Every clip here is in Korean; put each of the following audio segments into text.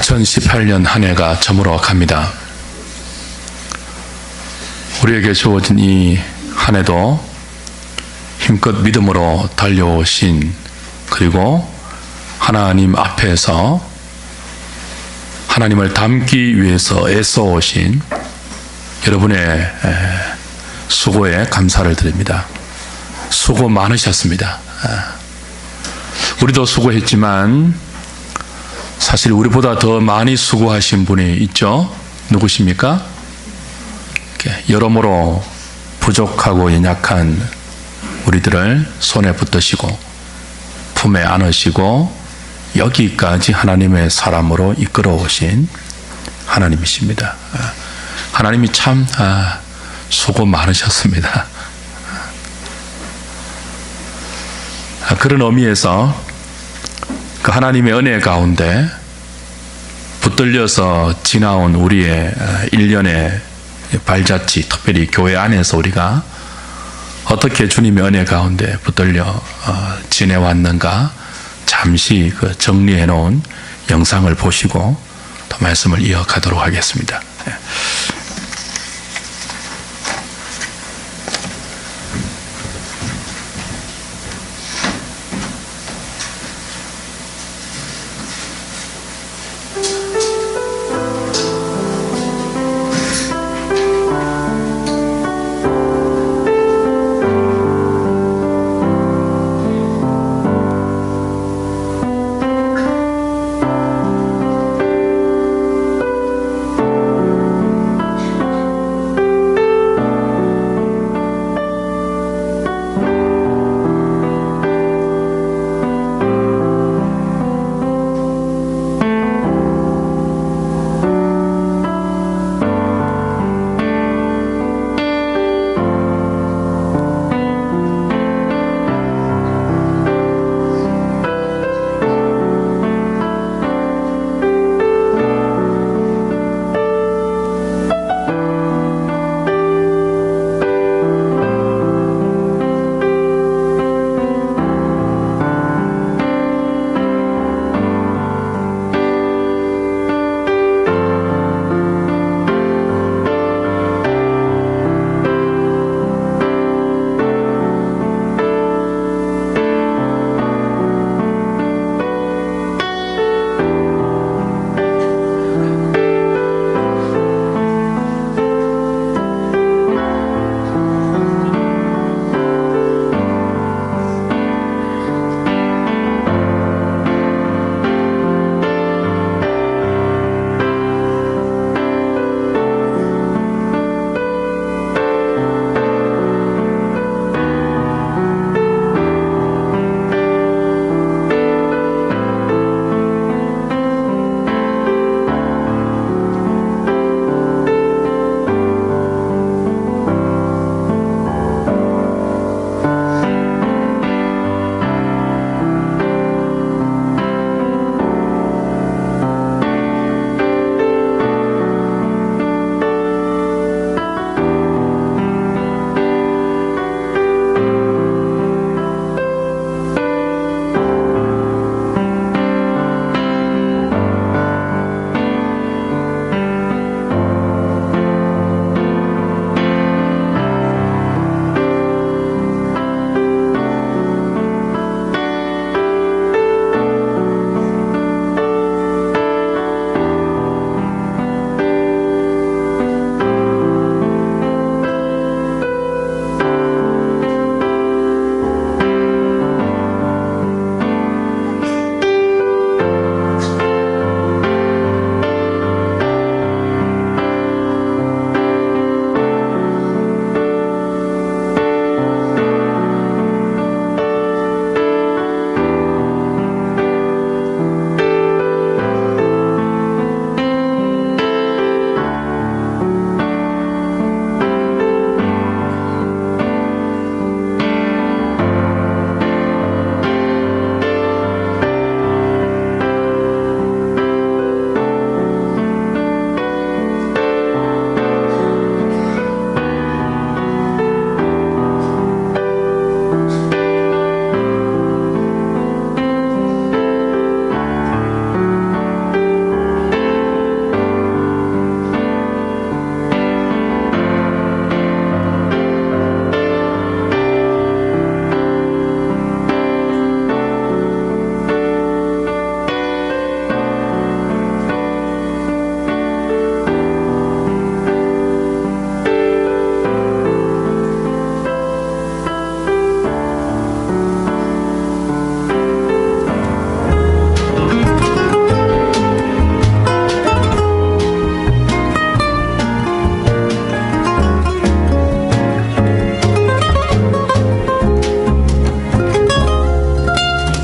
2018년 한 해가 저물어 갑니다. 우리에게 주어진 이 한 해도 힘껏 믿음으로 달려오신, 그리고 하나님 앞에서 하나님을 닮기 위해서 애써오신 여러분의 수고에 감사를 드립니다. 수고 많으셨습니다. 우리도 수고했지만 사실 우리보다 더 많이 수고하신 분이 있죠. 누구십니까? 여러모로 부족하고 연약한 우리들을 손에 붙드시고 품에 안으시고 여기까지 하나님의 사람으로 이끌어 오신 하나님이십니다. 하나님이 참 수고 많으셨습니다. 그런 의미에서 그 하나님의 은혜 가운데 붙들려서 지나온 우리의 일련의 발자취, 특별히 교회 안에서 우리가 어떻게 주님의 은혜 가운데 붙들려 지내왔는가 잠시 그 정리해 놓은 영상을 보시고 또 말씀을 이어가도록 하겠습니다.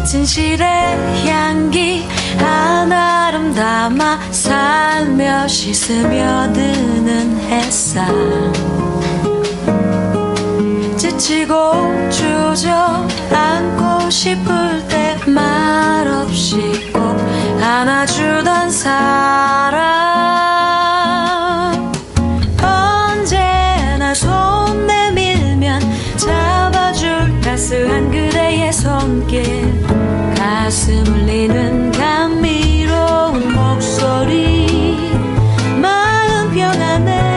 진실의 향기 한아름 담아 살며시 스며드는 햇살 지치고 주저앉고 싶을 때 말없이 꼭 안아주던 사람 언제나 손 내밀면 잡아줄 따스한 그대의 손길 가슴 울리는 감미로운 목소리 마음 평안해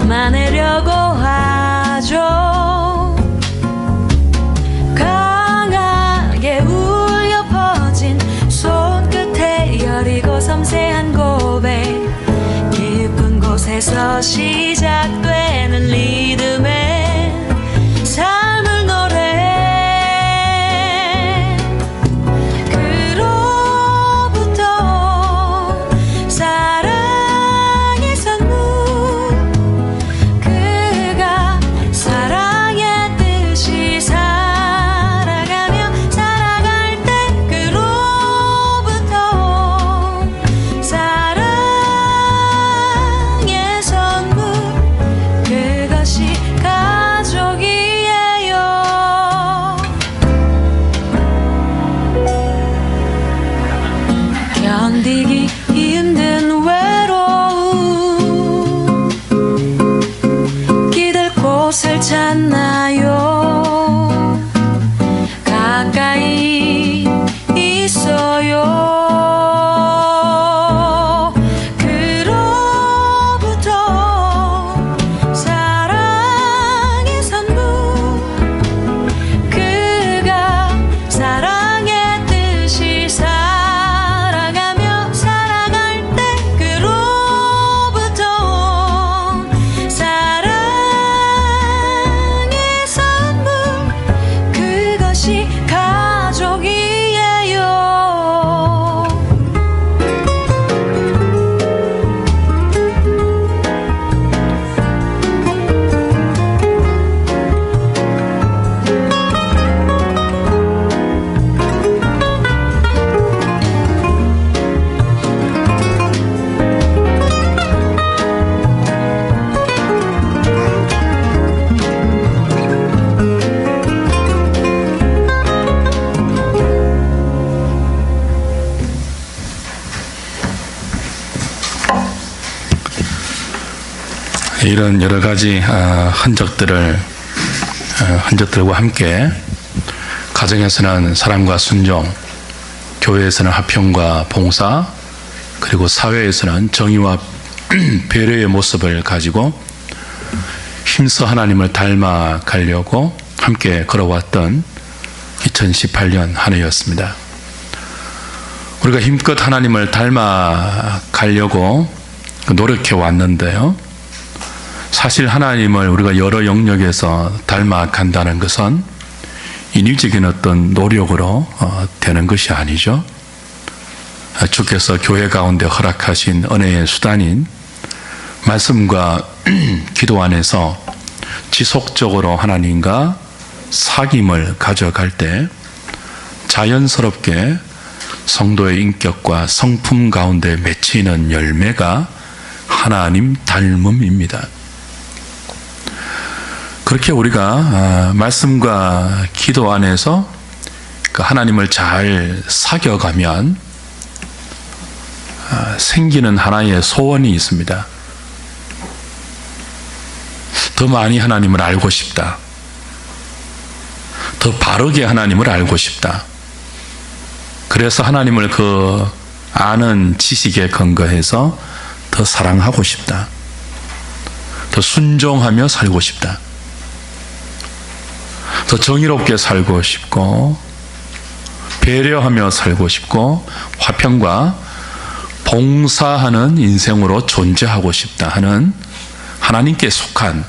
만내려고 하죠. 강하게 울려 퍼진 손끝에 여리고 섬세한 고백 깊은 곳에서 시작되는 리듬의 삶을 노래 그로부터 사랑의 선물 견디기 힘든 외로움 기댈 곳을 찾나요 가까이 있어요 그로부터 사랑의 선물 그가 사랑의 뜻이 이런 여러 가지 흔적들과 함께 가정에서는 사랑과 순종, 교회에서는 화평과 봉사, 그리고 사회에서는 정의와 배려의 모습을 가지고 힘써 하나님을 닮아가려고 함께 걸어왔던 2018년 한 해였습니다. 우리가 힘껏 하나님을 닮아가려고 노력해 왔는데요. 사실 하나님을 우리가 여러 영역에서 닮아간다는 것은 인위적인 어떤 노력으로 되는 것이 아니죠. 주께서 교회 가운데 허락하신 은혜의 수단인 말씀과 기도 안에서 지속적으로 하나님과 사귐을 가져갈 때 자연스럽게 성도의 인격과 성품 가운데 맺히는 열매가 하나님 닮음입니다. 그렇게 우리가 말씀과 기도 안에서 그 하나님을 잘 사겨가면 생기는 하나의 소원이 있습니다. 더 많이 하나님을 알고 싶다. 더 바르게 하나님을 알고 싶다. 그래서 하나님을 그 아는 지식에 근거해서 더 사랑하고 싶다. 더 순종하며 살고 싶다. 더 정의롭게 살고 싶고 배려하며 살고 싶고 화평과 봉사하는 인생으로 존재하고 싶다 하는 하나님께 속한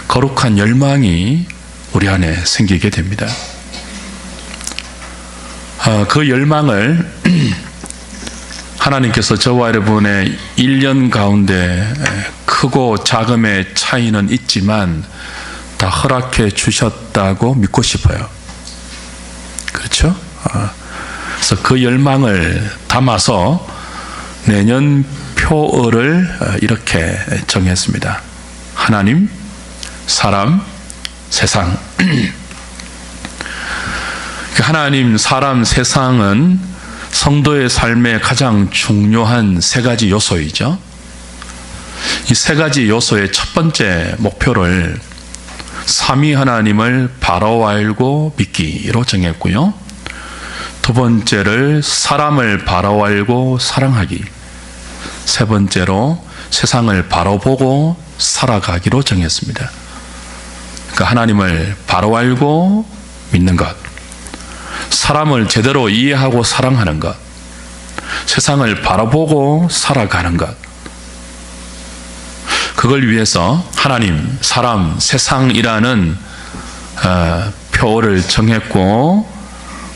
거룩한 열망이 우리 안에 생기게 됩니다. 그 열망을 하나님께서 저와 여러분의 1년 가운데 크고 작음의 차이는 있지만 다 허락해 주셨다고 믿고 싶어요. 그렇죠? 그래서 그 열망을 담아서 내년 표어를 이렇게 정했습니다. 하나님, 사람, 세상. 하나님, 사람, 세상은 성도의 삶의 가장 중요한 세 가지 요소이죠. 이 세 가지 요소의 첫 번째 목표를 삼위 하나님을 바로 알고 믿기로 정했고요. 두 번째를 사람을 바로 알고 사랑하기. 세 번째로 세상을 바로 보고 살아가기로 정했습니다. 그러니까 하나님을 바로 알고 믿는 것, 사람을 제대로 이해하고 사랑하는 것, 세상을 바로 보고 살아가는 것. 그걸 위해서 하나님, 사람, 세상이라는 표를 정했고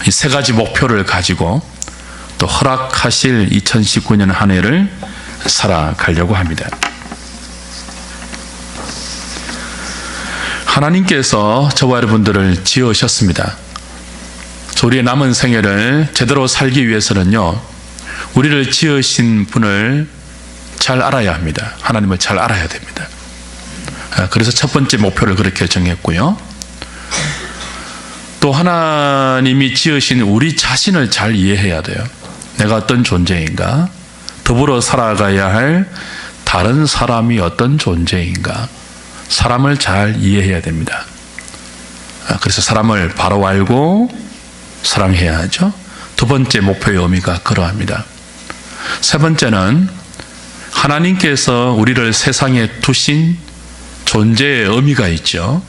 이 세 가지 목표를 가지고 또 허락하실 2019년 한 해를 살아가려고 합니다. 하나님께서 저와 여러분들을 지으셨습니다. 우리의 남은 생애를 제대로 살기 위해서는요, 우리를 지으신 분을 잘 알아야 합니다. 하나님을 잘 알아야 됩니다. 그래서 첫 번째 목표를 그렇게 정했고요. 또 하나님이 지으신 우리 자신을 잘 이해해야 돼요. 내가 어떤 존재인가? 더불어 살아가야 할 다른 사람이 어떤 존재인가? 사람을 잘 이해해야 됩니다. 그래서 사람을 바로 알고 사랑해야 하죠. 두 번째 목표의 의미가 그러합니다. 세 번째는 하나님께서 우리를 세상에 두신 존재의 의미가 있죠.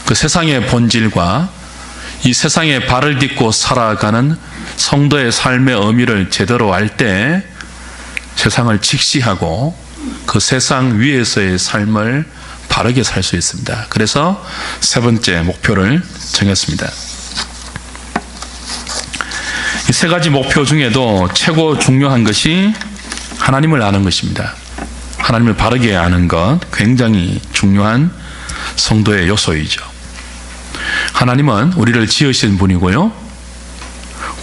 그 세상의 본질과 이 세상에 발을 딛고 살아가는 성도의 삶의 의미를 제대로 알 때 세상을 직시하고 그 세상 위에서의 삶을 바르게 살 수 있습니다. 그래서 세 번째 목표를 정했습니다. 이 세 가지 목표 중에도 최고 중요한 것이 하나님을 아는 것입니다. 하나님을 바르게 아는 것, 굉장히 중요한 성도의 요소이죠. 하나님은 우리를 지으신 분이고요,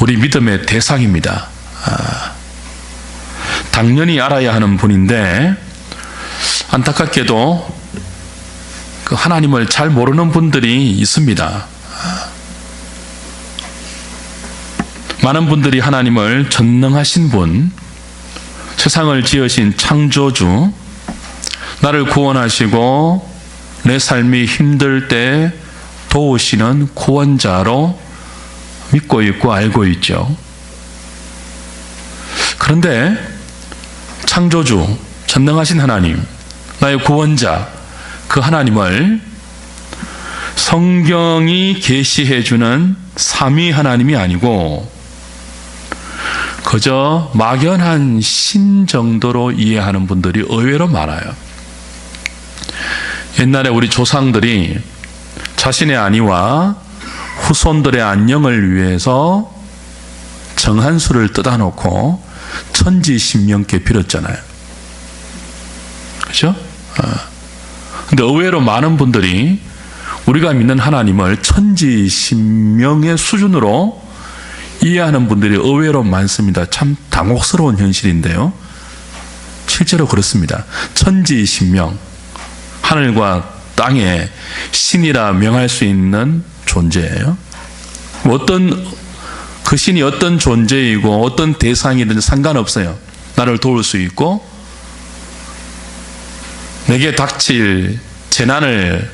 우리 믿음의 대상입니다. 당연히 알아야 하는 분인데 안타깝게도 그 하나님을 잘 모르는 분들이 있습니다. 많은 분들이 하나님을 전능하신 분, 세상을 지으신 창조주, 나를 구원하시고 내 삶이 힘들 때 도우시는 구원자로 믿고 있고 알고 있죠. 그런데 창조주, 전능하신 하나님, 나의 구원자, 그 하나님을 성경이 계시해 주는 삼위 하나님이 아니고 그저 막연한 신 정도로 이해하는 분들이 의외로 많아요. 옛날에 우리 조상들이 자신의 안위와 후손들의 안녕을 위해서 정한수를 뜯어놓고 천지신명께 빌었잖아요. 그렇죠? 근데 의외로 많은 분들이 우리가 믿는 하나님을 천지신명의 수준으로 이해하는 분들이 의외로 많습니다. 참 당혹스러운 현실인데요. 실제로 그렇습니다. 천지신명, 하늘과 땅에 신이라 명할 수 있는 존재예요. 그 신이 어떤 존재이고 어떤 대상이든 상관없어요. 나를 도울 수 있고 내게 닥칠 재난을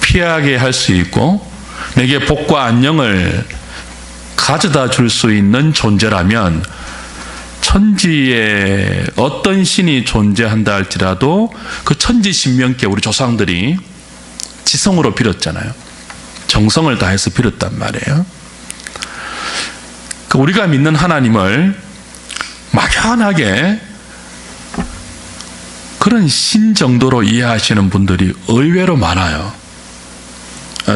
피하게 할 수 있고 내게 복과 안녕을 가져다 줄 수 있는 존재라면 천지에 어떤 신이 존재한다 할지라도 그 천지신명께 우리 조상들이 지성으로 빌었잖아요. 정성을 다해서 빌었단 말이에요. 우리가 믿는 하나님을 막연하게 그런 신 정도로 이해하시는 분들이 의외로 많아요.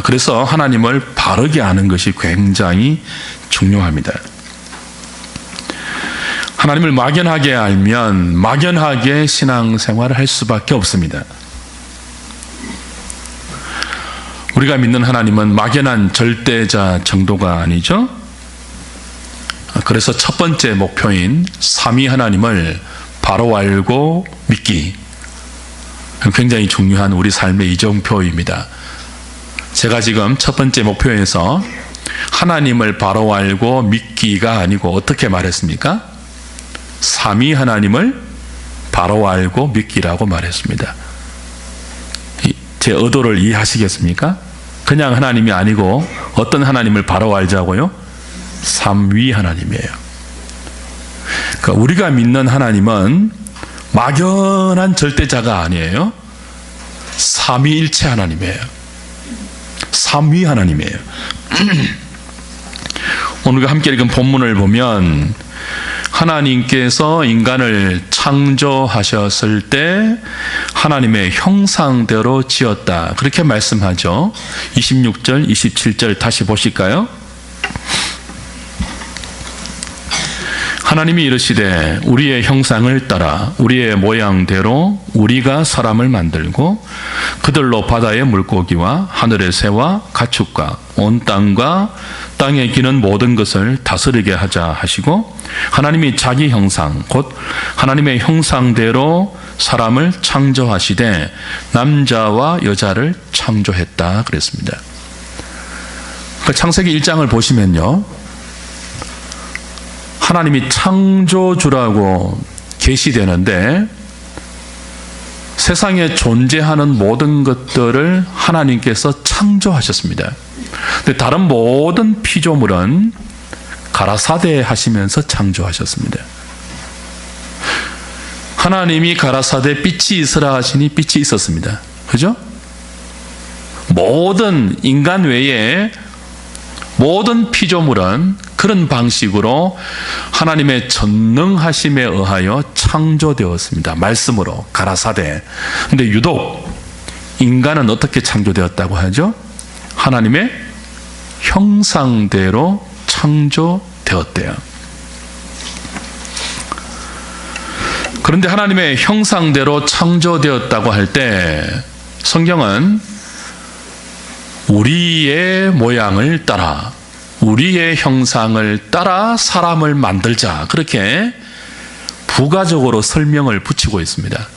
그래서 하나님을 바르게 아는 것이 굉장히 중요합니다. 하나님을 막연하게 알면 막연하게 신앙생활을 할 수밖에 없습니다. 우리가 믿는 하나님은 막연한 절대자 정도가 아니죠. 그래서 첫 번째 목표인 삼위 하나님을 바로 알고 믿기, 굉장히 중요한 우리 삶의 이정표입니다. 제가 지금 첫 번째 목표에서 하나님을 바로 알고 믿기가 아니고 어떻게 말했습니까? 삼위 하나님을 바로 알고 믿기라고 말했습니다. 제 의도를 이해하시겠습니까? 그냥 하나님이 아니고 어떤 하나님을 바로 알자고요? 삼위 하나님이에요. 그러니까 우리가 믿는 하나님은 막연한 절대자가 아니에요. 삼위일체 하나님이에요. 삼위 하나님이에요. 오늘 함께 읽은 본문을 보면 하나님께서 인간을 창조하셨을 때 하나님의 형상대로 지었다, 그렇게 말씀하죠. 26절, 27절 다시 보실까요? 하나님이 이르시되 우리의 형상을 따라 우리의 모양대로 우리가 사람을 만들고 그들로 바다의 물고기와 하늘의 새와 가축과 온 땅과 땅에 기는 모든 것을 다스리게 하자 하시고, 하나님이 자기 형상 곧 하나님의 형상대로 사람을 창조하시되 남자와 여자를 창조했다 그랬습니다. 창세기 1장을 보시면요, 하나님이 창조주라고 계시되는데 세상에 존재하는 모든 것들을 하나님께서 창조하셨습니다. 근데 다른 모든 피조물은 가라사대 하시면서 창조하셨습니다. 하나님이 가라사대 빛이 있으라 하시니 빛이 있었습니다. 그죠? 모든 인간 외에 모든 피조물은 그런 방식으로 하나님의 전능하심에 의하여 창조되었습니다. 말씀으로 가라사대. 근데 유독 인간은 어떻게 창조되었다고 하죠? 하나님의 형상대로 창조되었대요. 그런데 하나님의 형상대로 창조되었다고 할 때 성경은 우리의 모양을 따라 우리의 형상을 따라 사람을 만들자, 그렇게 부가적으로 설명을 붙이고 있습니다.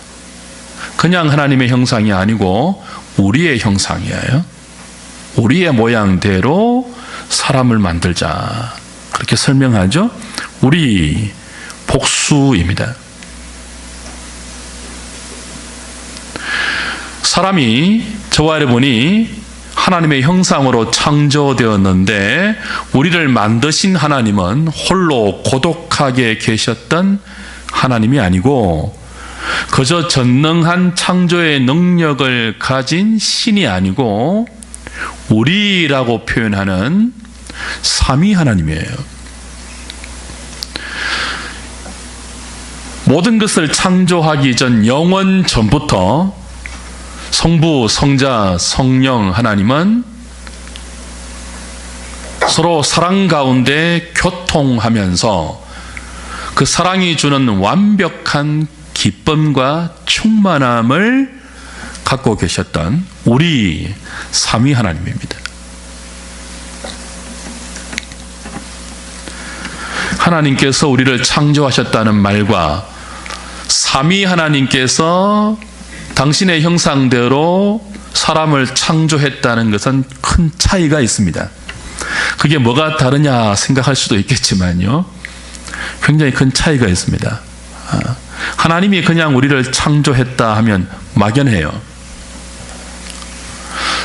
그냥 하나님의 형상이 아니고 우리의 형상이에요. 우리의 모양대로 사람을 만들자, 그렇게 설명하죠. 우리 복수입니다. 사람이, 저와 여러분이 하나님의 형상으로 창조되었는데 우리를 만드신 하나님은 홀로 고독하게 계셨던 하나님이 아니고 그저 전능한 창조의 능력을 가진 신이 아니고 우리라고 표현하는 삼위 하나님이에요. 모든 것을 창조하기 전 영원 전부터 성부, 성자, 성령 하나님은 서로 사랑 가운데 교통하면서 그 사랑이 주는 완벽한 기쁨과 충만함을 갖고 계셨던 우리 삼위 하나님입니다. 하나님께서 우리를 창조하셨다는 말과 삼위 하나님께서 당신의 형상대로 사람을 창조했다는 것은 큰 큰 차이가 있습니다. 그게 뭐가 다르냐 생각할 수도 있겠지만요, 굉장히 큰 차이가 있습니다. 하나님이 그냥 우리를 창조했다 하면 막연해요.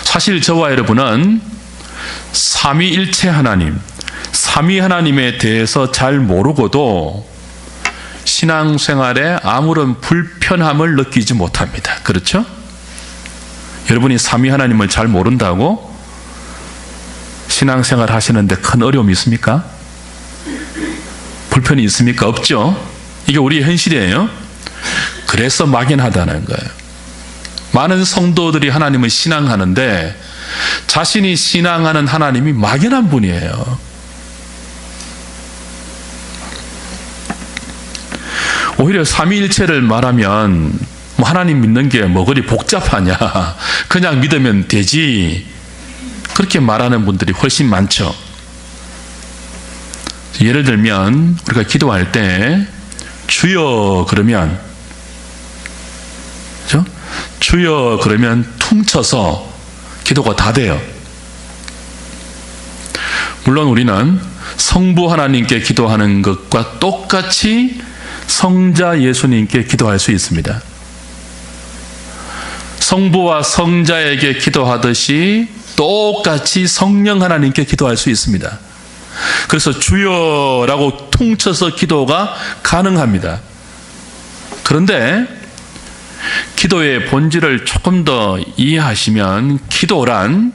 사실 저와 여러분은 삼위일체 하나님, 삼위 하나님에 대해서 잘 모르고도 신앙생활에 아무런 불편함을 느끼지 못합니다. 그렇죠? 여러분이 삼위 하나님을 잘 모른다고 신앙생활 하시는데 큰 어려움이 있습니까? 불편이 있습니까? 없죠? 이게 우리의 현실이에요. 그래서 막연하다는 거예요. 많은 성도들이 하나님을 신앙하는데 자신이 신앙하는 하나님이 막연한 분이에요. 오히려 삼위일체를 말하면 뭐 하나님 믿는 게 뭐 그리 복잡하냐, 그냥 믿으면 되지, 그렇게 말하는 분들이 훨씬 많죠. 예를 들면 우리가 기도할 때 주여 그러면, 그렇죠? 주여 그러면 퉁쳐서 기도가 다 돼요. 물론 우리는 성부 하나님께 기도하는 것과 똑같이 성자 예수님께 기도할 수 있습니다. 성부와 성자에게 기도하듯이 똑같이 성령 하나님께 기도할 수 있습니다. 그래서 주여라고 퉁쳐서 기도가 가능합니다. 그런데 기도의 본질을 조금 더 이해하시면, 기도란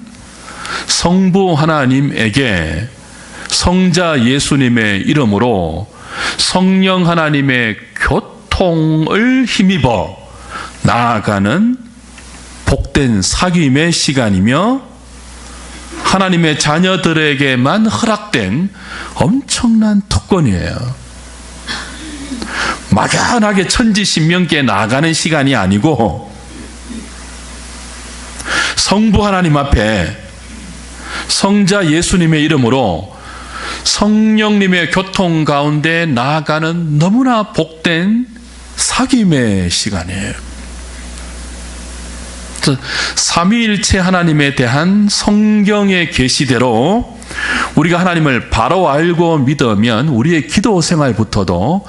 성부 하나님에게 성자 예수님의 이름으로 성령 하나님의 교통을 힘입어 나아가는 복된 사귐의 시간이며, 하나님의 자녀들에게만 허락된 엄청난 특권이에요. 막연하게 천지신명께 나아가는 시간이 아니고, 성부 하나님 앞에 성자 예수님의 이름으로 성령님의 교통 가운데 나아가는 너무나 복된 사귐의 시간이에요. 삼위일체 하나님에 대한 성경의 계시대로 우리가 하나님을 바로 알고 믿으면 우리의 기도 생활부터도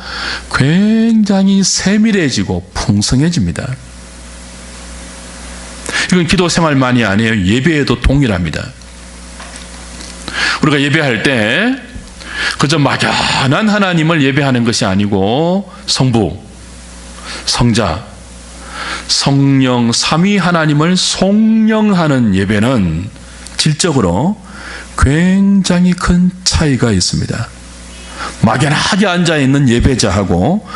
굉장히 세밀해지고 풍성해집니다. 이건 기도 생활만이 아니에요. 예배에도 동일합니다. 우리가 예배할 때 그저 막연한 하나님을 예배하는 것이 아니고 성부, 성자, 성령 삼위 하나님을 송영하는 예배는 질적으로 굉장히 큰 차이가 있습니다. 막연하게 앉아있는 예배자하고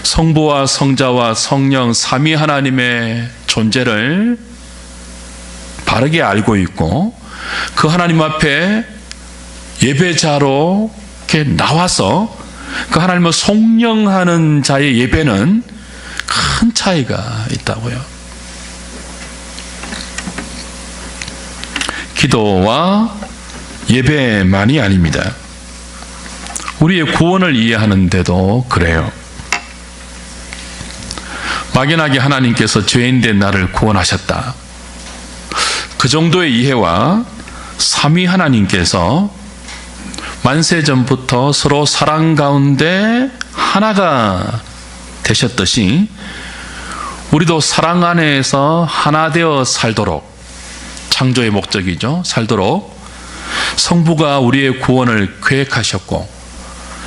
성부와 성자와 성령 삼위 하나님의 존재를 바르게 알고 있고, 그 하나님 앞에 예배자로 이렇게 나와서 그 하나님을 송영하는 자의 예배는 큰 차이가 있다고요. 기도와 예배만이 아닙니다. 우리의 구원을 이해하는데도 그래요. 막연하게 하나님께서 죄인된 나를 구원하셨다, 그 정도의 이해와 삼위 하나님께서 만세전부터 서로 사랑 가운데 하나가 되셨듯이 우리도 사랑 안에서 하나 되어 살도록, 창조의 목적이죠, 살도록 성부가 우리의 구원을 계획하셨고,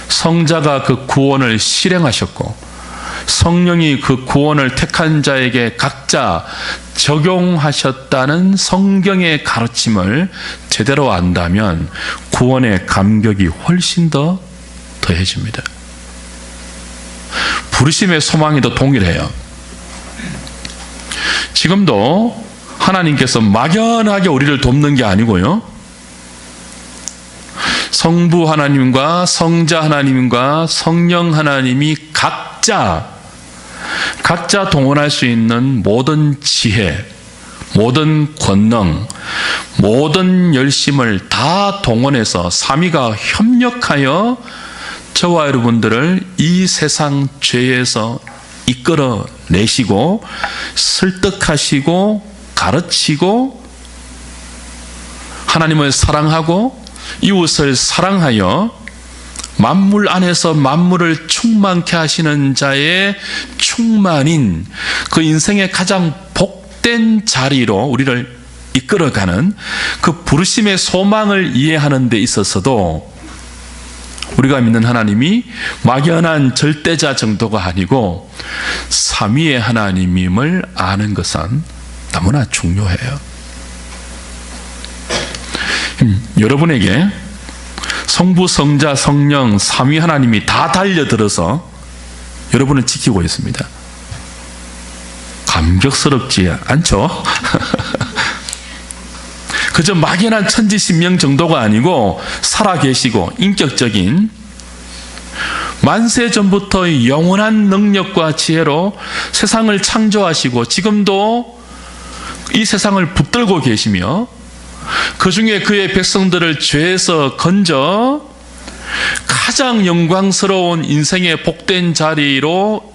성자가 그 구원을 실행하셨고, 성령이 그 구원을 택한 자에게 각자 적용하셨다는 성경의 가르침을 제대로 안다면 구원의 감격이 훨씬 더 더해집니다. 부르심의 소망이 더 동일해요. 지금도 하나님께서 막연하게 우리를 돕는 게 아니고요, 성부 하나님과 성자 하나님과 성령 하나님이 각자 동원할 수 있는 모든 지혜, 모든 권능, 모든 열심을 다 동원해서 삼위가 협력하여 저와 여러분들을 이 세상 죄에서 이끌어내시고 설득하시고 가르치고 하나님을 사랑하고 이웃을 사랑하여 만물 안에서 만물을 충만케 하시는 자의 충만인 그 인생의 가장 복된 자리로 우리를 이끌어가는 그 부르심의 소망을 이해하는 데 있어서도 우리가 믿는 하나님이 막연한 절대자 정도가 아니고 삼위의 하나님임을 아는 것은 너무나 중요해요. 여러분에게 성부, 성자, 성령, 삼위 하나님이 다 달려들어서 여러분을 지키고 있습니다. 감격스럽지 않죠? 그저 막연한 천지신명 정도가 아니고 살아계시고 인격적인 만세 전부터 영원한 능력과 지혜로 세상을 창조하시고 지금도 이 세상을 붙들고 계시며 그 중에 그의 백성들을 죄에서 건져 가장 영광스러운 인생의 복된 자리로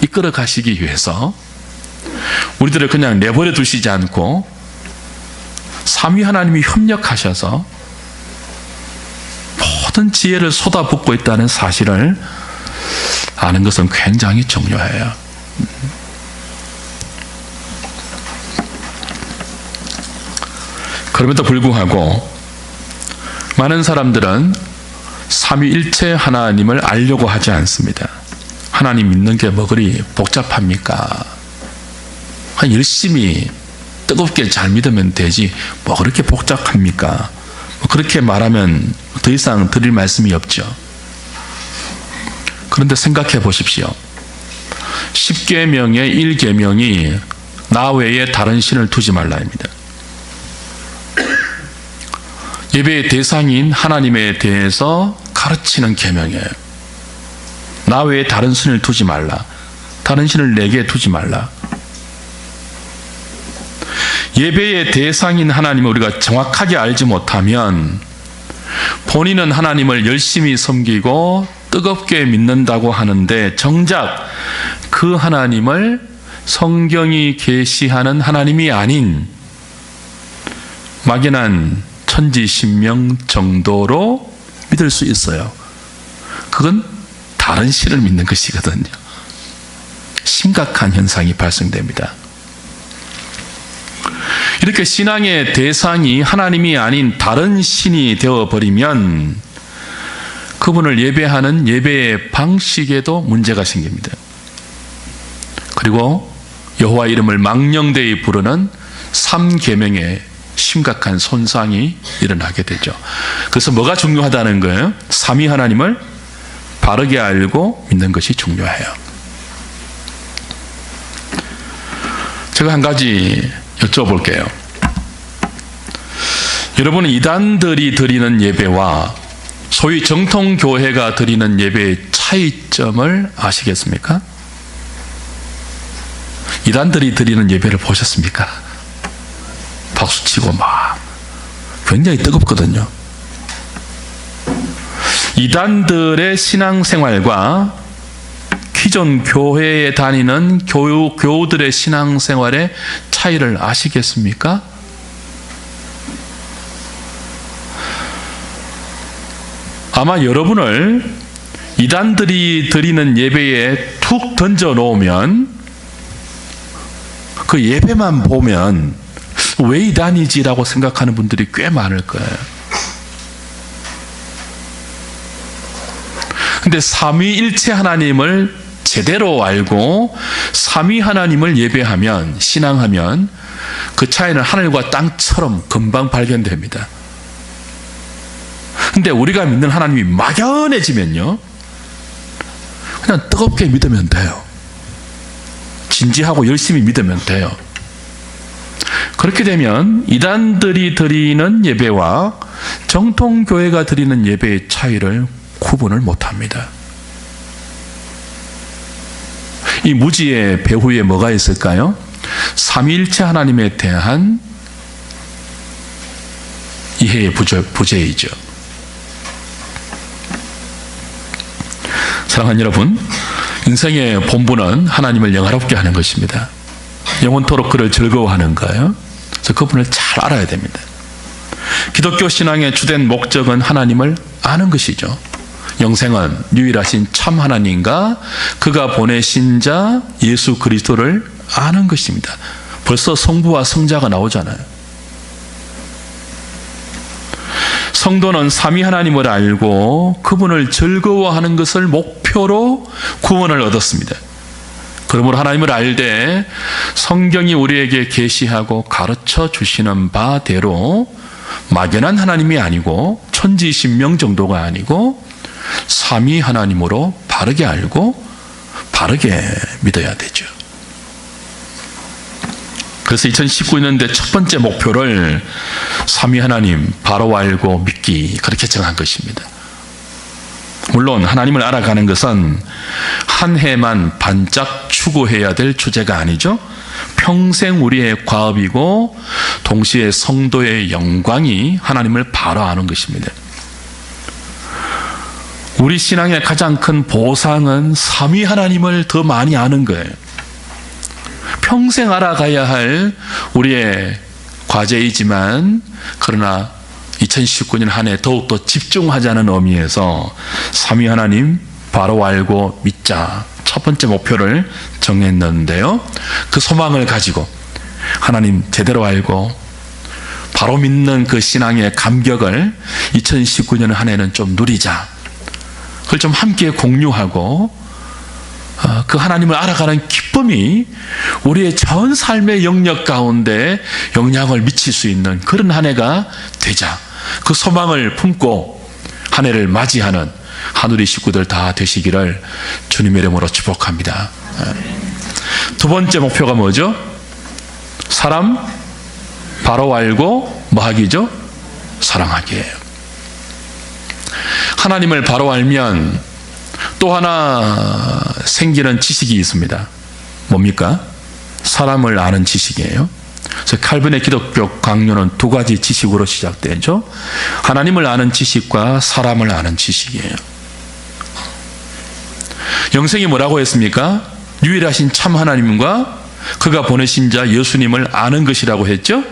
이끌어 가시기 위해서 우리들을 그냥 내버려 두시지 않고 삼위 하나님이 협력하셔서 모든 지혜를 쏟아붓고 있다는 사실을 아는 것은 굉장히 중요해요. 그럼에도 불구하고 많은 사람들은 삼위일체 하나님을 알려고 하지 않습니다. 하나님 믿는 게 뭐 그리 복잡합니까? 열심히 뜨겁게 잘 믿으면 되지 뭐 그렇게 복잡합니까? 그렇게 말하면 더 이상 드릴 말씀이 없죠. 그런데 생각해 보십시오. 10계명의 1계명이 나 외에 다른 신을 두지 말라입니다. 예배의 대상인 하나님에 대해서 가르치는 계명이에요. 나 외에 다른 신을 두지 말라. 다른 신을 내게 두지 말라. 예배의 대상인 하나님을 우리가 정확하게 알지 못하면 본인은 하나님을 열심히 섬기고 뜨겁게 믿는다고 하는데 정작 그 하나님을 성경이 계시하는 하나님이 아닌 막연한 천지신명 정도로 믿을 수 있어요. 그건 다른 신을 믿는 것이거든요. 심각한 현상이 발생됩니다. 이렇게 신앙의 대상이 하나님이 아닌 다른 신이 되어버리면 그분을 예배하는 예배의 방식에도 문제가 생깁니다. 그리고 여호와 이름을 망령되이 부르는 3계명의 심각한 손상이 일어나게 되죠. 그래서 뭐가 중요하다는 거예요? 삼위 하나님을 바르게 알고 믿는 것이 중요해요. 제가 한 가지 여쭤볼게요. 여러분은 이단들이 드리는 예배와 소위 정통교회가 드리는 예배의 차이점을 아시겠습니까? 이단들이 드리는 예배를 보셨습니까? 박수치고 막 굉장히 뜨겁거든요. 이단들의 신앙생활과 기존 교회에 다니는 교우들의 신앙생활의 차이를 아시겠습니까? 아마 여러분을 이단들이 드리는 예배에 툭 던져 놓으면 그 예배만 보면 왜 이단이지라고 생각하는 분들이 꽤 많을 거예요. 근데 삼위일체 하나님을 제대로 알고 삼위 하나님을 예배하면, 신앙하면 그 차이는 하늘과 땅처럼 금방 발견됩니다. 근데 우리가 믿는 하나님이 막연해지면요, 그냥 뜨겁게 믿으면 돼요. 진지하고 열심히 믿으면 돼요. 그렇게 되면 이단들이 드리는 예배와 정통교회가 드리는 예배의 차이를 구분을 못합니다. 이 무지의 배후에 뭐가 있을까요? 삼위일체 하나님에 대한 이해의 부재이죠. 사랑하는 여러분, 인생의 본분은 하나님을 영화롭게 하는 것입니다. 영원토록 그를 즐거워하는 거예요. 그래서 그분을 잘 알아야 됩니다. 기독교 신앙의 주된 목적은 하나님을 아는 것이죠. 영생은 유일하신 참 하나님과 그가 보내신 자 예수 그리스도를 아는 것입니다. 벌써 성부와 성자가 나오잖아요. 성도는 삼위 하나님을 알고 그분을 즐거워하는 것을 목표로 구원을 얻었습니다. 그러므로 하나님을 알되 성경이 우리에게 계시하고 가르쳐 주시는 바대로 막연한 하나님이 아니고 천지신명 정도가 아니고 삼위 하나님으로 바르게 알고 바르게 믿어야 되죠. 그래서 2019년대 첫 번째 목표를 삼위 하나님 바로 알고 믿기, 그렇게 정한 것입니다. 물론 하나님을 알아가는 것은 한 해만 반짝 추구해야 될 주제가 아니죠. 평생 우리의 과업이고 동시에 성도의 영광이 하나님을 바로 아는 것입니다. 우리 신앙의 가장 큰 보상은 삼위 하나님을 더 많이 아는 거예요. 평생 알아가야 할 우리의 과제이지만 그러나 2019년 한 해 더욱더 집중하자는 의미에서 삼위 하나님 바로 알고 믿자 첫 번째 목표를 정했는데요. 그 소망을 가지고 하나님 제대로 알고 바로 믿는 그 신앙의 감격을 2019년 한 해는 좀 누리자. 그걸 좀 함께 공유하고 그 하나님을 알아가는 기쁨이 우리의 전 삶의 영역 가운데 영향을 미칠 수 있는 그런 한 해가 되자. 그 소망을 품고 한 해를 맞이하는 하누리 식구들 다 되시기를 주님의 이름으로 축복합니다. 두 번째 목표가 뭐죠? 사람 바로 알고 뭐 하기죠? 사랑하기예요. 하나님을 바로 알면 또 하나 생기는 지식이 있습니다. 뭡니까? 사람을 아는 지식이에요. 그래서 칼빈의 기독교 강론은 두 가지 지식으로 시작되죠. 하나님을 아는 지식과 사람을 아는 지식이에요. 영생이 뭐라고 했습니까? 유일하신 참 하나님과 그가 보내신 자 예수님을 아는 것이라고 했죠.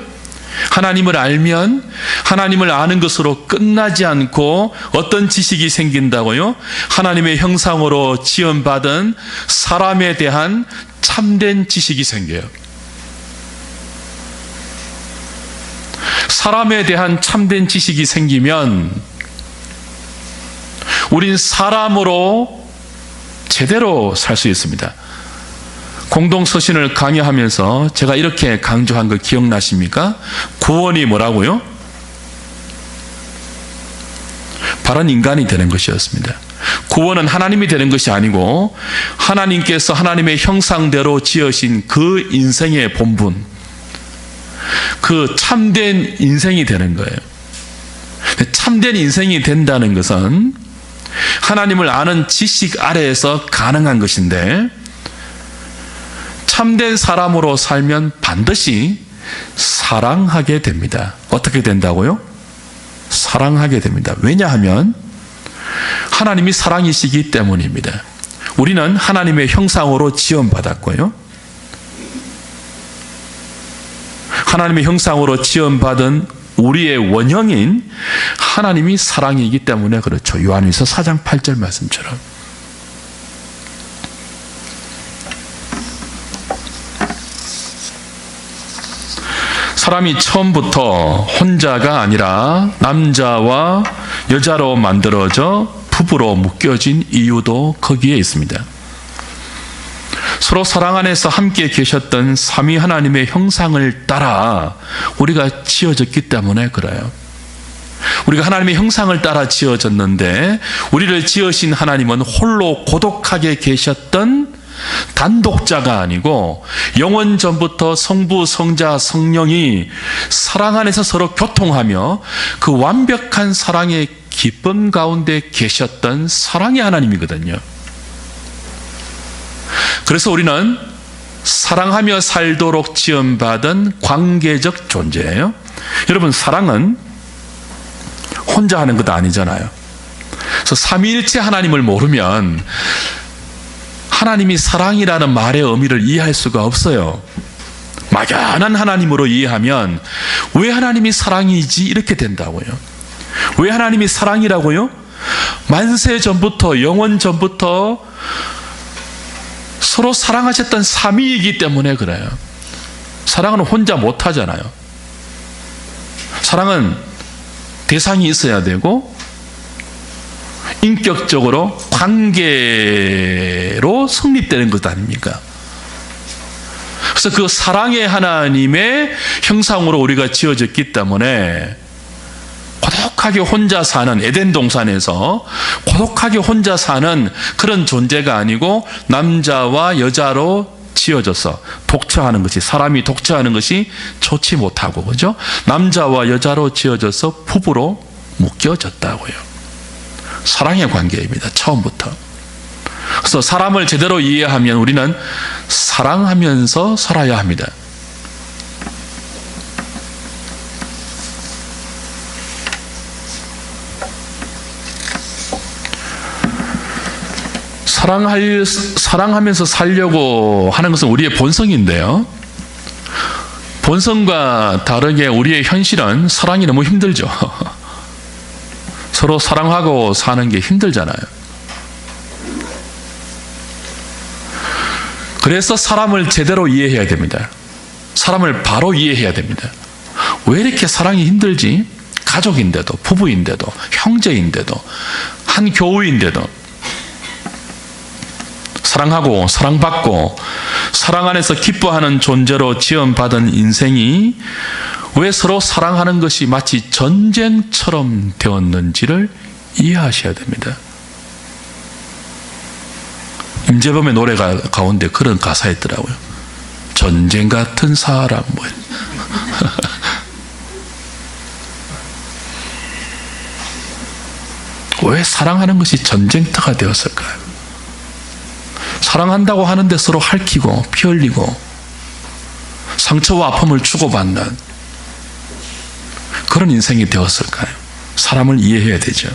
하나님을 알면 하나님을 아는 것으로 끝나지 않고 어떤 지식이 생긴다고요? 하나님의 형상으로 지음받은 사람에 대한 참된 지식이 생겨요. 사람에 대한 참된 지식이 생기면 우린 사람으로 제대로 살 수 있습니다. 공동서신을 강의하면서 제가 이렇게 강조한 거 기억나십니까? 구원이 뭐라고요? 바른 인간이 되는 것이었습니다. 구원은 하나님이 되는 것이 아니고 하나님께서 하나님의 형상대로 지으신 그 인생의 본분, 그 참된 인생이 되는 거예요. 참된 인생이 된다는 것은 하나님을 아는 지식 아래에서 가능한 것인데 참된 사람으로 살면 반드시 사랑하게 됩니다. 어떻게 된다고요? 사랑하게 됩니다. 왜냐하면 하나님이 사랑이시기 때문입니다. 우리는 하나님의 형상으로 지음받았고요. 하나님의 형상으로 지음받은 우리의 원형인 하나님이 사랑이기 때문에 그렇죠. 요한일서 4장 8절 말씀처럼. 사람이 처음부터 혼자가 아니라 남자와 여자로 만들어져 부부로 묶여진 이유도 거기에 있습니다. 서로 사랑 안에서 함께 계셨던 삼위 하나님의 형상을 따라 우리가 지어졌기 때문에 그래요. 우리가 하나님의 형상을 따라 지어졌는데 우리를 지으신 하나님은 홀로 고독하게 계셨던 단독자가 아니고 영원 전부터 성부, 성자, 성령이 사랑 안에서 서로 교통하며 그 완벽한 사랑의 기쁨 가운데 계셨던 사랑의 하나님이거든요. 그래서 우리는 사랑하며 살도록 지음받은 관계적 존재예요. 여러분, 사랑은 혼자 하는 것도 아니잖아요. 그래서 삼위일체 하나님을 모르면 하나님이 사랑이라는 말의 의미를 이해할 수가 없어요. 막연한 하나님으로 이해하면 왜 하나님이 사랑이지 이렇게 된다고요. 왜 하나님이 사랑이라고요? 만세 전부터 영원 전부터 서로 사랑하셨던 삼위이기 때문에 그래요. 사랑은 혼자 못하잖아요. 사랑은 대상이 있어야 되고 인격적으로 관계로 성립되는 것 아닙니까? 그래서 그 사랑의 하나님의 형상으로 우리가 지어졌기 때문에 고독하게 혼자 사는 에덴 동산에서 고독하게 혼자 사는 그런 존재가 아니고 남자와 여자로 지어져서 독처하는 것이, 사람이 독처하는 것이 좋지 못하고, 그죠? 남자와 여자로 지어져서 부부로 묶여졌다고요. 사랑의 관계입니다. 처음부터. 그래서 사람을 제대로 이해하면 우리는 사랑하면서 살아야 합니다. 사랑하면서 살려고 하는 것은 우리의 본성인데요. 본성과 다르게 우리의 현실은 사랑이 너무 힘들죠. 서로 사랑하고 사는 게 힘들잖아요. 그래서 사람을 제대로 이해해야 됩니다. 사람을 바로 이해해야 됩니다. 왜 이렇게 사랑이 힘들지? 가족인데도, 부부인데도, 형제인데도, 한 교우인데도 사랑하고 사랑받고 사랑 안에서 기뻐하는 존재로 지원받은 인생이 왜 서로 사랑하는 것이 마치 전쟁처럼 되었는지를 이해하셔야 됩니다. 임재범의 노래 가운데 그런 가사 있더라고요. 전쟁 같은 사람. 왜 사랑하는 것이 전쟁터가 되었을까요? 사랑한다고 하는데 서로 핥히고 피 흘리고 상처와 아픔을 주고받는 그런 인생이 되었을까요? 사람을 이해해야 되죠.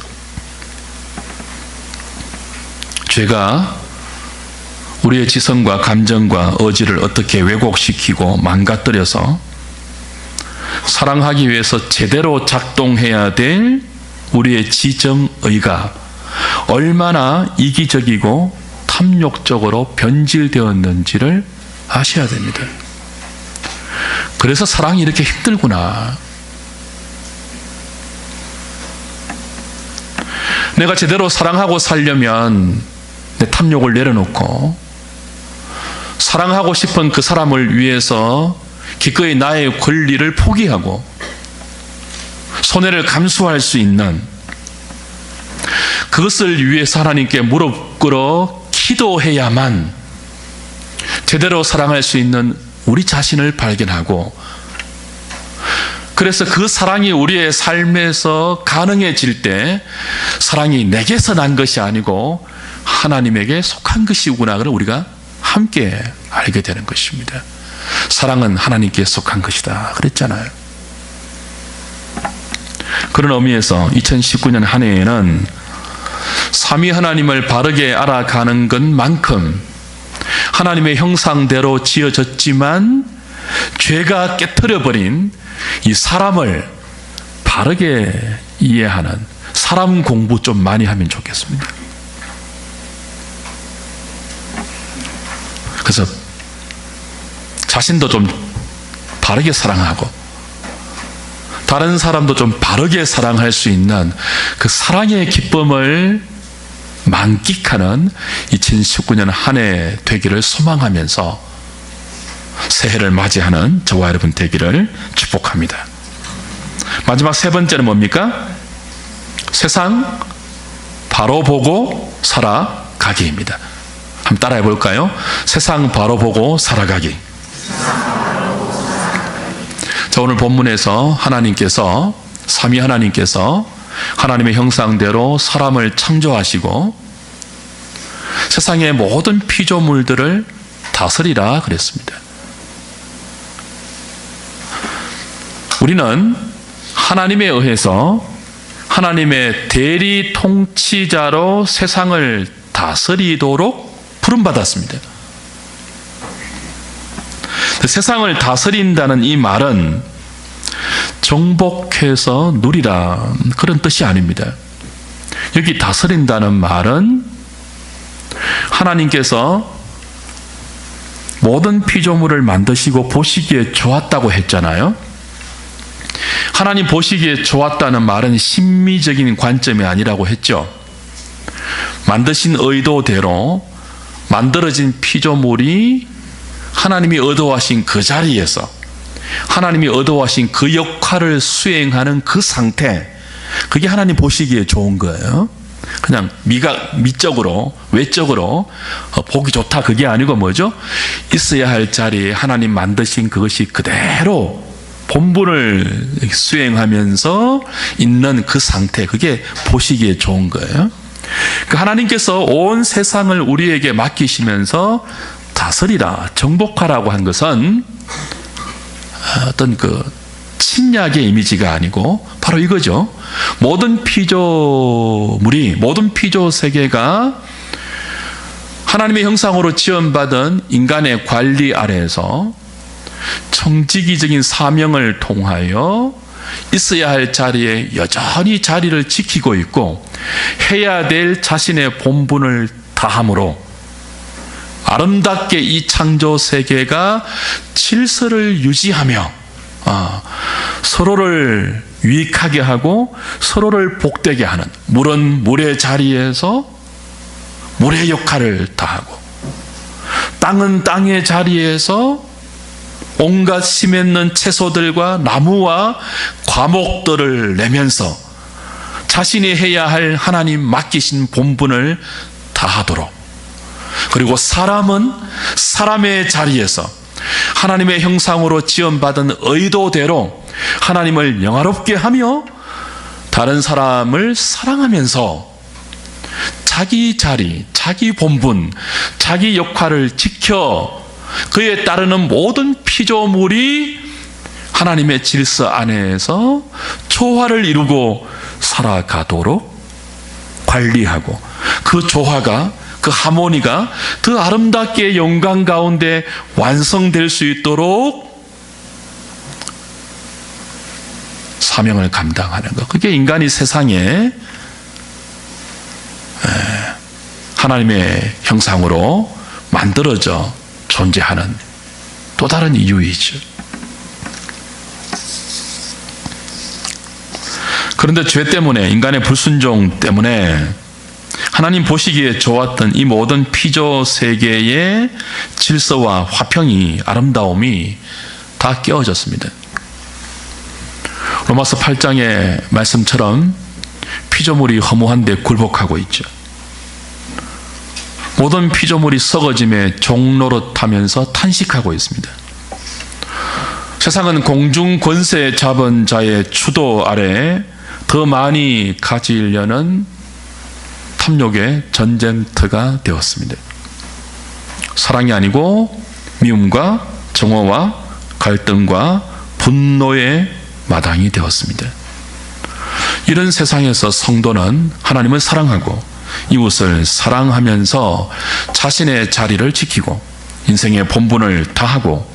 죄가 우리의 지성과 감정과 의지를 어떻게 왜곡시키고 망가뜨려서 사랑하기 위해서 제대로 작동해야 될 우리의 지정의가 얼마나 이기적이고 탐욕적으로 변질되었는지를 아셔야 됩니다. 그래서 사랑이 이렇게 힘들구나. 내가 제대로 사랑하고 살려면 내 탐욕을 내려놓고 사랑하고 싶은 그 사람을 위해서 기꺼이 나의 권리를 포기하고 손해를 감수할 수 있는, 그것을 위해서 하나님께 무릎 꿇어 기도해야만 제대로 사랑할 수 있는 우리 자신을 발견하고, 그래서 그 사랑이 우리의 삶에서 가능해질 때 사랑이 내게서 난 것이 아니고 하나님에게 속한 것이구나를 우리가 함께 알게 되는 것입니다. 사랑은 하나님께 속한 것이다 그랬잖아요. 그런 의미에서 2019년 한 해에는 삼위 하나님을 바르게 알아가는 것만큼 하나님의 형상대로 지어졌지만 죄가 깨트려버린 이 사람을 바르게 이해하는 사람 공부 좀 많이 하면 좋겠습니다. 그래서 자신도 좀 바르게 사랑하고 다른 사람도 좀 바르게 사랑할 수 있는 그 사랑의 기쁨을 만끽하는 2019년 한 해 되기를 소망하면서 새해를 맞이하는 저와 여러분 되기를 축복합니다. 마지막 세 번째는 뭡니까? 세상 바로 보고 살아가기입니다. 한번 따라해 볼까요? 세상 바로 보고 살아가기. 자, 오늘 본문에서 하나님께서, 삼위 하나님께서 하나님의 형상대로 사람을 창조하시고 세상의 모든 피조물들을 다스리라 그랬습니다. 우리는 하나님에 의해서 하나님의 대리 통치자로 세상을 다스리도록 부름받았습니다. 세상을 다스린다는 이 말은 정복해서 누리라 그런 뜻이 아닙니다. 여기 다스린다는 말은 하나님께서 모든 피조물을 만드시고 보시기에 좋았다고 했잖아요. 하나님 보시기에 좋았다는 말은 심미적인 관점이 아니라고 했죠. 만드신 의도대로 만들어진 피조물이 하나님이 의도하신 그 자리에서 하나님이 의도하신 그 역할을 수행하는 그 상태, 그게 하나님 보시기에 좋은 거예요. 그냥 미적으로 외적으로 보기 좋다 그게 아니고 뭐죠? 있어야 할 자리에 하나님 만드신 그것이 그대로 본분을 수행하면서 있는 그 상태, 그게 보시기에 좋은 거예요. 그 하나님께서 온 세상을 우리에게 맡기시면서 다스리라, 정복하라고 한 것은 어떤 그 침략의 이미지가 아니고 바로 이거죠. 모든 피조물이, 모든 피조 세계가 하나님의 형상으로 지원받은 인간의 관리 아래에서 청지기적인 사명을 통하여 있어야 할 자리에 여전히 자리를 지키고 있고 해야 될 자신의 본분을 다함으로 아름답게 이 창조 세계가 질서를 유지하며 서로를 유익하게 하고 서로를 복되게 하는, 물은 물의 자리에서 물의 역할을 다하고 땅은 땅의 자리에서 온갖 심했는 채소들과 나무와 과목들을 내면서 자신이 해야 할 하나님 맡기신 본분을 다하도록, 그리고 사람은 사람의 자리에서 하나님의 형상으로 지원받은 의도대로 하나님을 영화롭게 하며 다른 사람을 사랑하면서 자기 자리, 자기 본분, 자기 역할을 지켜 그에 따르는 모든 피조물이 하나님의 질서 안에서 조화를 이루고 살아가도록 관리하고, 그 조화가, 그 하모니가 더 아름답게 영광 가운데 완성될 수 있도록 사명을 감당하는 것, 그게 인간이 세상에 하나님의 형상으로 만들어져 존재하는 또 다른 이유이죠. 그런데 죄 때문에, 인간의 불순종 때문에 하나님 보시기에 좋았던 이 모든 피조 세계의 질서와 화평이, 아름다움이 다 깨어졌습니다. 로마서 8장의 말씀처럼 피조물이 허무한데 굴복하고 있죠. 모든 피조물이 썩어짐의 종노릇하면서 탄식하고 있습니다. 세상은 공중 권세 잡은 자의 주도 아래 더 많이 가지려는 탐욕의 전쟁터가 되었습니다. 사랑이 아니고 미움과 정오와 갈등과 분노의 마당이 되었습니다. 이런 세상에서 성도는 하나님을 사랑하고 이웃을 사랑하면서 자신의 자리를 지키고 인생의 본분을 다하고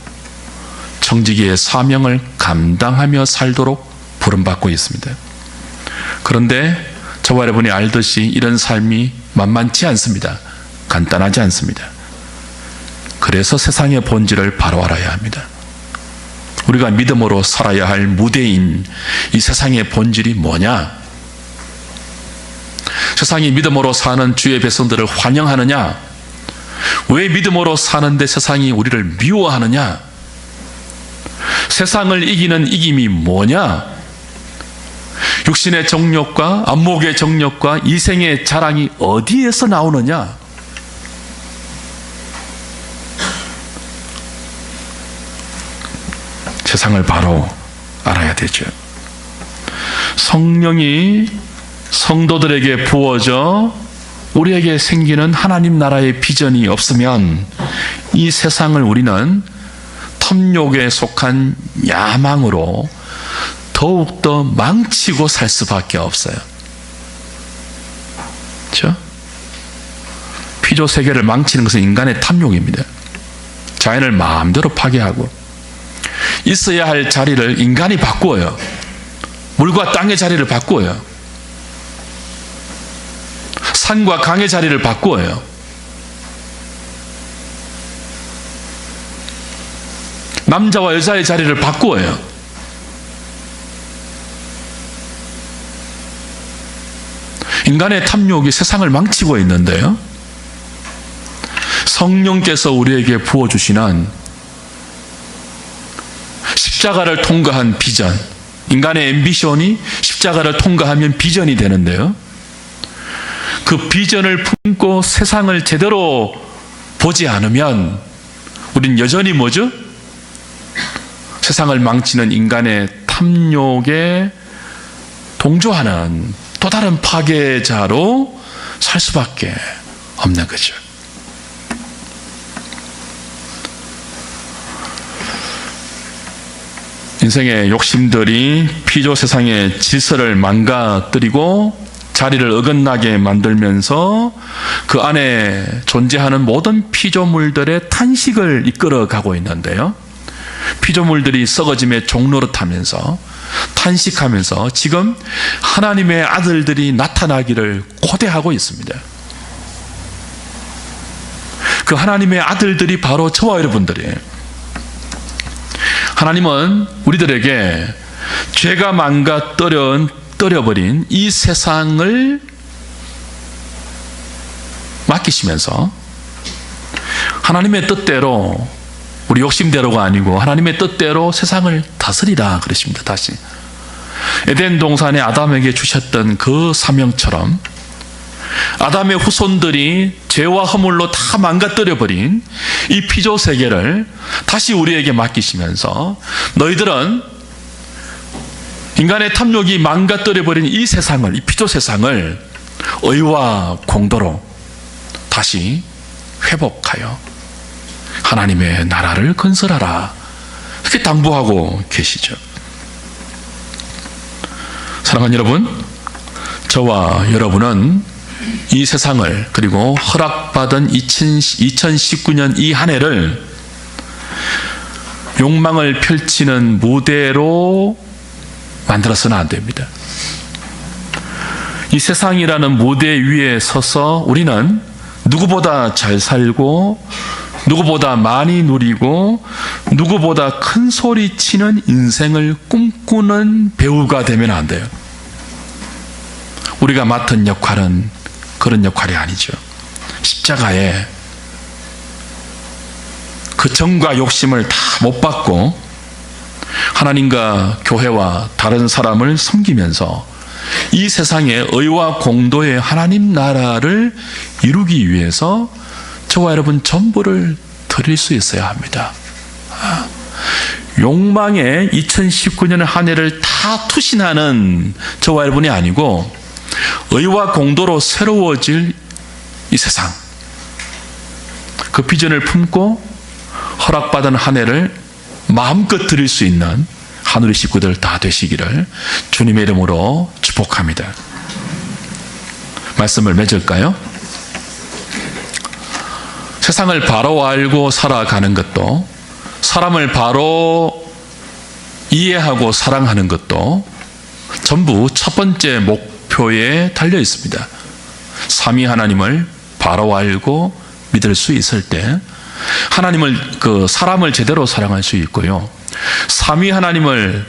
청지기의 사명을 감당하며 살도록 부름받고 있습니다. 그런데 저와 여러분이 알듯이 이런 삶이 만만치 않습니다. 간단하지 않습니다. 그래서 세상의 본질을 바로 알아야 합니다. 우리가 믿음으로 살아야 할 무대인 이 세상의 본질이 뭐냐? 세상이 믿음으로 사는 주의 백성들을 환영하느냐? 왜 믿음으로 사는데 세상이 우리를 미워하느냐? 세상을 이기는 이김이 뭐냐? 육신의 정욕과 안목의 정욕과 이생의 자랑이 어디에서 나오느냐? 세상을 바로 알아야 되죠. 성령이 성도들에게 부어져 우리에게 생기는 하나님 나라의 비전이 없으면 이 세상을 우리는 탐욕에 속한 야망으로 더욱더 망치고 살 수밖에 없어요. 그렇죠? 피조 세계를 망치는 것은 인간의 탐욕입니다. 자연을 마음대로 파괴하고 있어야 할 자리를 인간이 바꾸어요. 물과 땅의 자리를 바꾸어요. 산과 강의 자리를 바꾸어요. 남자와 여자의 자리를 바꾸어요. 인간의 탐욕이 세상을 망치고 있는데요. 성령께서 우리에게 부어주시는 십자가를 통과한 비전, 인간의 앰비션이 십자가를 통과하면 비전이 되는데요. 그 비전을 품고 세상을 제대로 보지 않으면 우린 여전히 뭐죠? 세상을 망치는 인간의 탐욕에 동조하는 또 다른 파괴자로 살 수밖에 없는 거죠. 인생의 욕심들이 피조 세상의 질서를 망가뜨리고 자리를 어긋나게 만들면서 그 안에 존재하는 모든 피조물들의 탄식을 이끌어가고 있는데요. 피조물들이 썩어짐의 종노릇하면서 탄식하면서 지금 하나님의 아들들이 나타나기를 고대하고 있습니다. 그 하나님의 아들들이 바로 저와 여러분들이에요. 하나님은 우리들에게 죄가 망가뜨려버린 이 세상을 맡기시면서 하나님의 뜻대로, 우리 욕심대로가 아니고 하나님의 뜻대로 세상을 다스리라 그러십니다. 다시 에덴 동산에 아담에게 주셨던 그 사명처럼 아담의 후손들이 죄와 허물로 다 망가뜨려버린 이 피조 세계를 다시 우리에게 맡기시면서 너희들은 인간의 탐욕이 망가뜨려버린 이 세상을, 이 피조 세상을 의와 공도로 다시 회복하여 하나님의 나라를 건설하라, 이렇게 당부하고 계시죠. 사랑하는 여러분, 저와 여러분은 이 세상을, 그리고 허락받은 2019년 이 한 해를 욕망을 펼치는 무대로 만들어서는 안 됩니다. 이 세상이라는 무대 위에 서서 우리는 누구보다 잘 살고 누구보다 많이 누리고 누구보다 큰 소리 치는 인생을 꿈꾸는 배우가 되면 안 돼요. 우리가 맡은 역할은 그런 역할이 아니죠. 십자가에 그 정과 욕심을 다 못 받고 하나님과 교회와 다른 사람을 섬기면서 이 세상의 의와 공도의 하나님 나라를 이루기 위해서 저와 여러분 전부를 드릴 수 있어야 합니다. 욕망의 2019년 한 해를 다 투신하는 저와 여러분이 아니고 의와 공도로 새로워질 이 세상, 그 비전을 품고 허락받은 한 해를 마음껏 드릴 수 있는 하늘의 식구들 다 되시기를 주님의 이름으로 축복합니다. 말씀을 맺을까요? 세상을 바로 알고 살아가는 것도, 사람을 바로 이해하고 사랑하는 것도 전부 첫 번째 목표에 달려 있습니다. 삼위 하나님을 바로 알고 믿을 수 있을 때 사람을 제대로 사랑할 수 있고요. 삼위 하나님을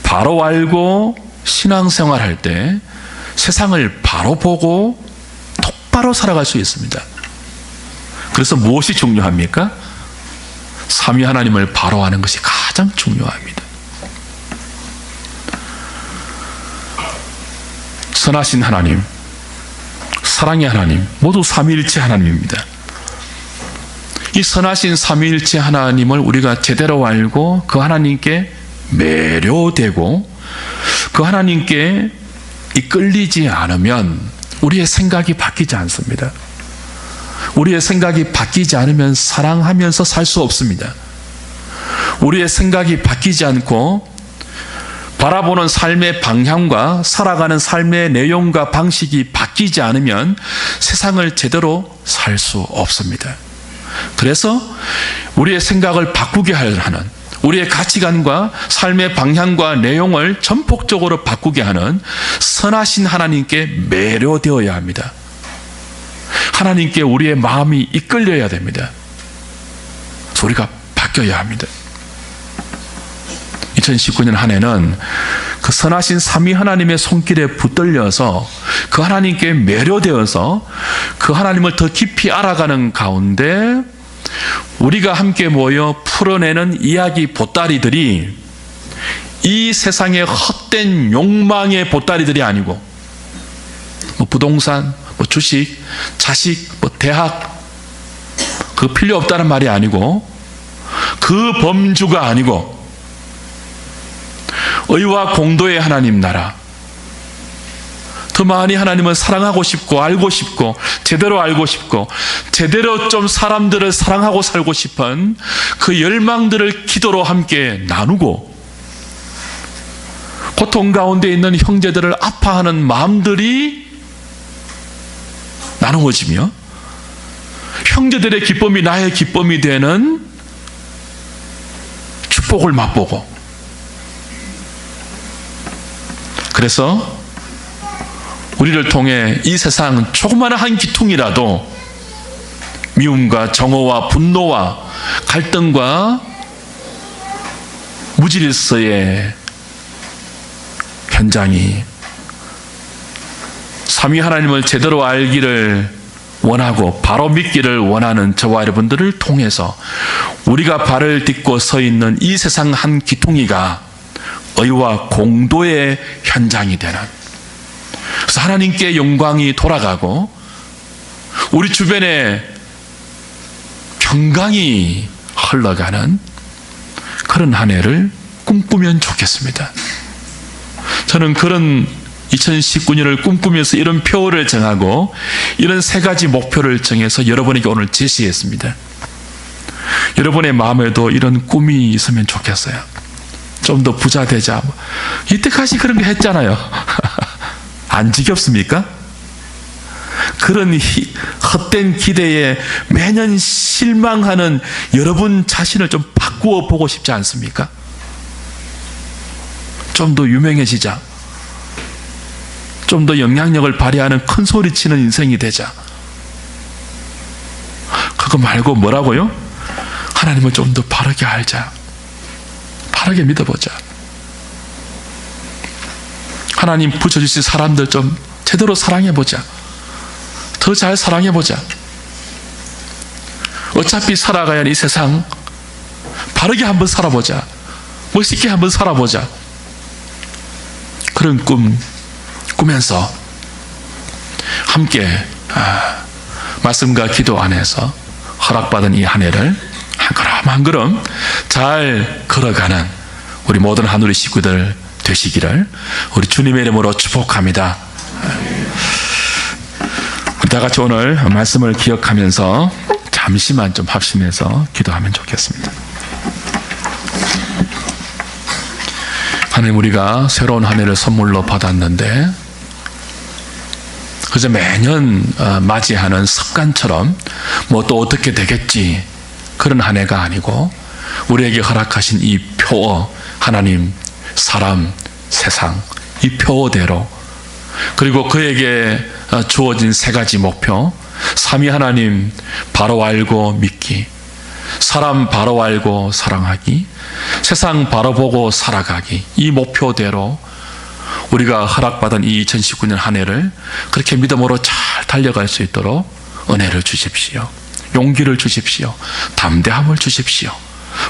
바로 알고 신앙생활할 때 세상을 바로 보고 똑바로 살아갈 수 있습니다. 그래서 무엇이 중요합니까? 삼위 하나님을 바로 아는 것이 가장 중요합니다. 선하신 하나님, 사랑의 하나님, 모두 삼위일체 하나님입니다. 이 선하신 삼위일체 하나님을 우리가 제대로 알고 그 하나님께 매료되고 그 하나님께 이끌리지 않으면 우리의 생각이 바뀌지 않습니다. 우리의 생각이 바뀌지 않으면 사랑하면서 살 수 없습니다. 우리의 생각이 바뀌지 않고 바라보는 삶의 방향과 살아가는 삶의 내용과 방식이 바뀌지 않으면 세상을 제대로 살 수 없습니다. 그래서 우리의 생각을 바꾸게 하는, 우리의 가치관과 삶의 방향과 내용을 전폭적으로 바꾸게 하는 선하신 하나님께 매료되어야 합니다. 하나님께 우리의 마음이 이끌려야 됩니다. 우리가 바뀌어야 합니다. 2019년 한 해는 그 선하신 삼위 하나님의 손길에 붙들려서 그 하나님께 매료되어서 그 하나님을 더 깊이 알아가는 가운데 우리가 함께 모여 풀어내는 이야기 보따리들이 이 세상의 헛된 욕망의 보따리들이 아니고 뭐 부동산, 뭐 주식, 자식, 뭐 대학 그거 필요 없다는 말이 아니고 그 범주가 아니고 의와 공도의 하나님 나라, 더 많이 하나님을 사랑하고 싶고 알고 싶고 제대로 알고 싶고 제대로 좀 사람들을 사랑하고 살고 싶은 그 열망들을 기도로 함께 나누고 고통 가운데 있는 형제들을 아파하는 마음들이 나누어지며 형제들의 기쁨이 나의 기쁨이 되는 축복을 맛보고, 그래서 우리를 통해 이 세상 조그마한 한 기퉁이라도 미움과 정오와 분노와 갈등과 무질서의 현장이 삼위 하나님을 제대로 알기를 원하고 바로 믿기를 원하는 저와 여러분들을 통해서 우리가 발을 딛고 서 있는 이 세상 한 기퉁이가 의와 공도의 현장이 되는, 그래서 하나님께 영광이 돌아가고 우리 주변에 평강이 흘러가는 그런 한 해를 꿈꾸면 좋겠습니다. 저는 그런 2019년을 꿈꾸면서 이런 표를 정하고 이런 세 가지 목표를 정해서 여러분에게 오늘 제시했습니다. 여러분의 마음에도 이런 꿈이 있으면 좋겠어요. 좀 더 부자 되자. 이때까지 그런 거 했잖아요. 안 지겹습니까? 그런 헛된 기대에 매년 실망하는 여러분 자신을 좀 바꾸어 보고 싶지 않습니까? 좀 더 유명해지자. 좀 더 영향력을 발휘하는 큰 소리 치는 인생이 되자. 그거 말고 뭐라고요? 하나님을 좀 더 바르게 알자. 바르게 믿어보자. 하나님 붙여주신 사람들 좀 제대로 사랑해보자. 더 잘 사랑해보자. 어차피 살아가야 하는 이 세상 바르게 한번 살아보자. 멋있게 한번 살아보자. 그런 꿈 꾸면서 함께 말씀과 기도 안에서 허락받은 이 한 해를 한 걸음 한 걸음 잘 걸어가는 우리 모든 하누리 식구들 되시기를 우리 주님의 이름으로 축복합니다. 우리 다 같이 오늘 말씀을 기억하면서 잠시만 좀 합심해서 기도하면 좋겠습니다. 하나님, 우리가 새로운 한 해를 선물로 받았는데 그저 매년 맞이하는 습관처럼 뭐 또 어떻게 되겠지 그런 한 해가 아니고 우리에게 허락하신 이 표어, 하나님, 사람, 세상, 이 표어대로, 그리고 그에게 주어진 세 가지 목표, 삼위 하나님 바로 알고 믿기, 사람 바로 알고 사랑하기, 세상 바로 보고 살아가기, 이 목표대로 우리가 허락받은 이 2019년 한 해를 그렇게 믿음으로 잘 달려갈 수 있도록 은혜를 주십시오. 용기를 주십시오. 담대함을 주십시오.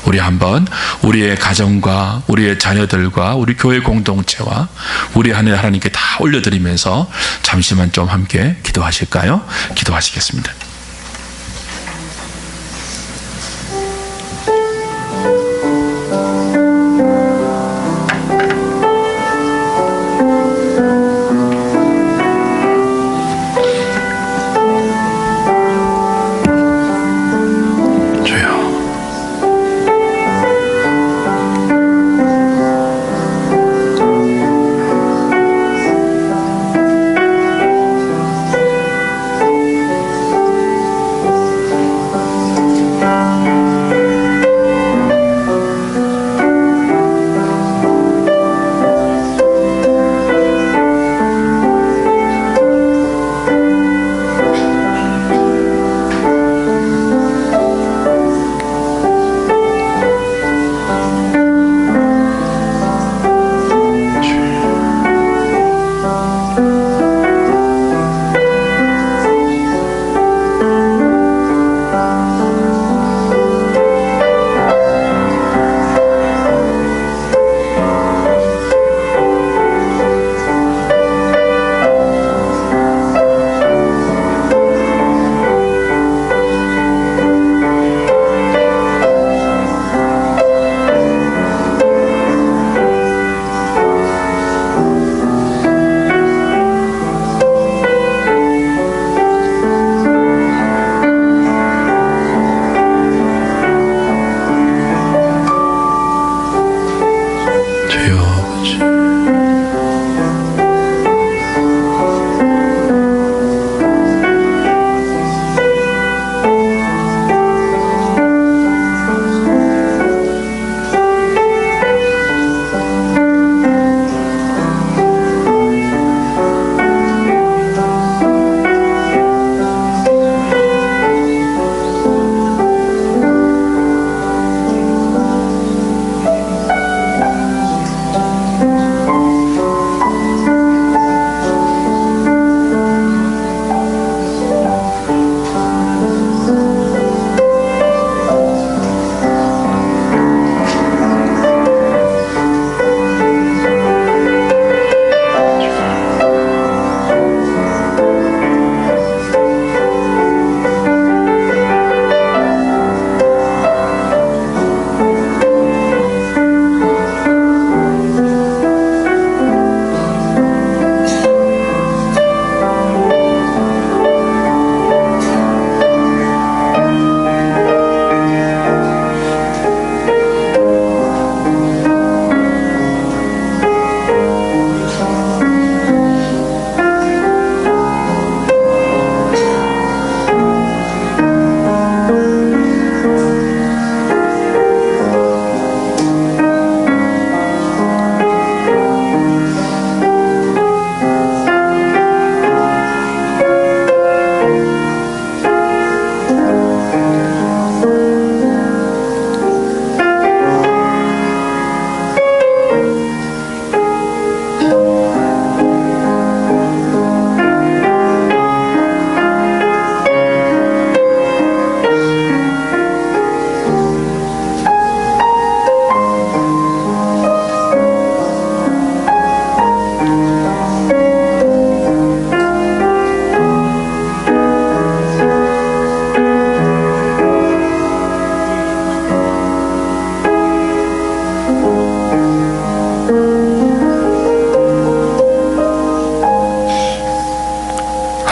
우리 한번 우리의 가정과 우리의 자녀들과 우리 교회 공동체와 우리 한 해 하나님께 다 올려드리면서 잠시만 좀 함께 기도하실까요? 기도하시겠습니다.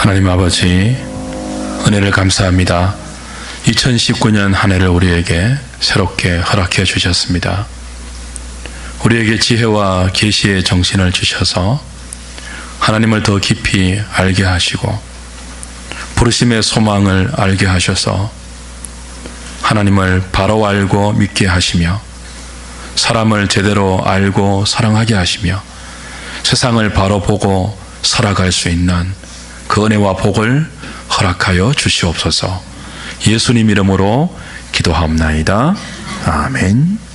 하나님 아버지, 은혜를 감사합니다. 2019년 한 해를 우리에게 새롭게 허락해 주셨습니다. 우리에게 지혜와 계시의 정신을 주셔서 하나님을 더 깊이 알게 하시고 부르심의 소망을 알게 하셔서 하나님을 바로 알고 믿게 하시며 사람을 제대로 알고 사랑하게 하시며 세상을 바로 보고 살아갈 수 있는 그 은혜와 복을 허락하여 주시옵소서. 예수님 이름으로 기도하옵나이다. 아멘.